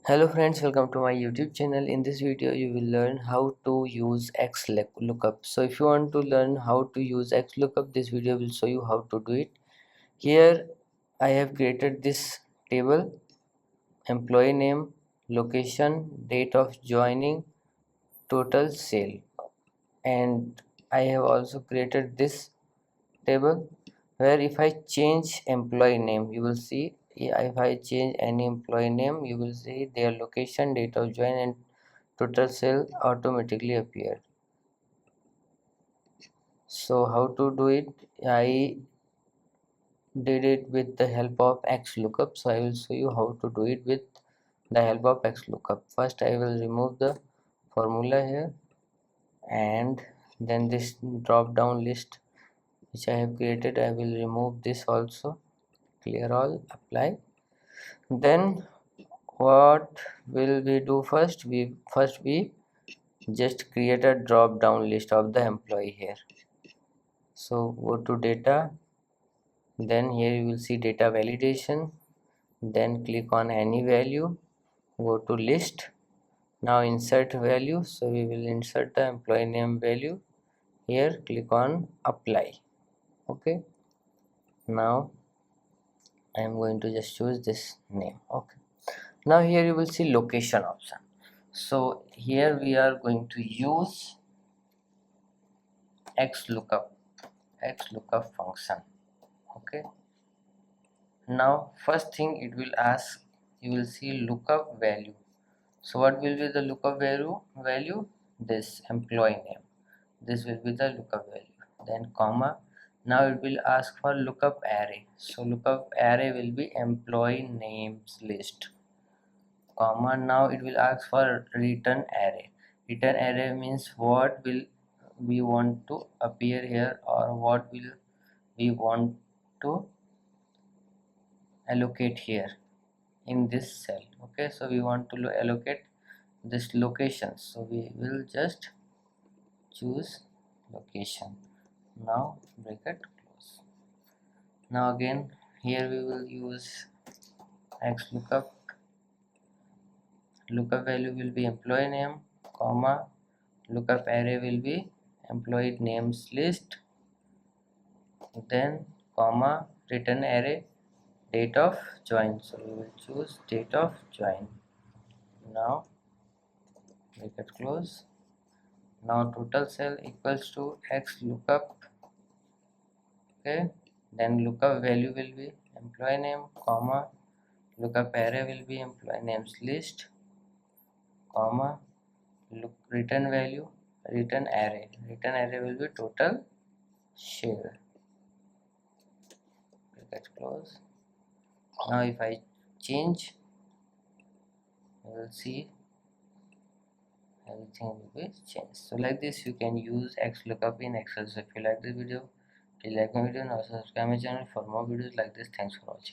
Hello friends, welcome to my YouTube channel. In this video you will learn how to use XLOOKUP. So if you want to learn how to use XLOOKUP, this video will show you how to do it. Here I have created this table: employee name, location, date of joining, total sale. And I have also created this table where if I change employee name, you will see, if I change any employee name, you will see their location, date of join, and total sale automatically appear. So how to do it? I did it with the help of XLOOKUP. So I will show you how to do it with the help of XLOOKUP. First I will remove the formula here, and then this drop down list which I have created, I will remove this also. Clear all, apply. Then what will we do first? We just create a drop down list of the employee here. So go to data, then here you will see data validation, then click on any value, go to list. Now insert value, so we will insert the employee name value here, click on apply. Okay, now I am going to just choose this name. Okay, now here you will see location option. So here we are going to use XLOOKUP function. Okay, now first thing it will ask, you will see lookup value. So what will be the lookup value? This employee name, this will be the lookup value. Then comma, now it will ask for lookup array. So lookup array will be employee names list, comma, now it will ask for return array. Return array means what will we want to appear here, or what will we want to allocate here in this cell. Okay, so we want to allocate this location, so we will just choose location. Now bracket close. Now again here we will use XLOOKUP. Lookup value will be employee name, comma, lookup array will be employee names list, then comma, return array, date of join. So we will choose date of join. Now bracket close. Now total sale equals to XLOOKUP. Okay, then lookup value will be employee name, comma, lookup array will be employee names list, comma, return value, return array will be total share. Bracket close. Now if I change, you will see everything will be changed. So like this you can use XLOOKUP in Excel. So if you like this video, please like my video and also subscribe my channel for more videos like this. Thanks for watching.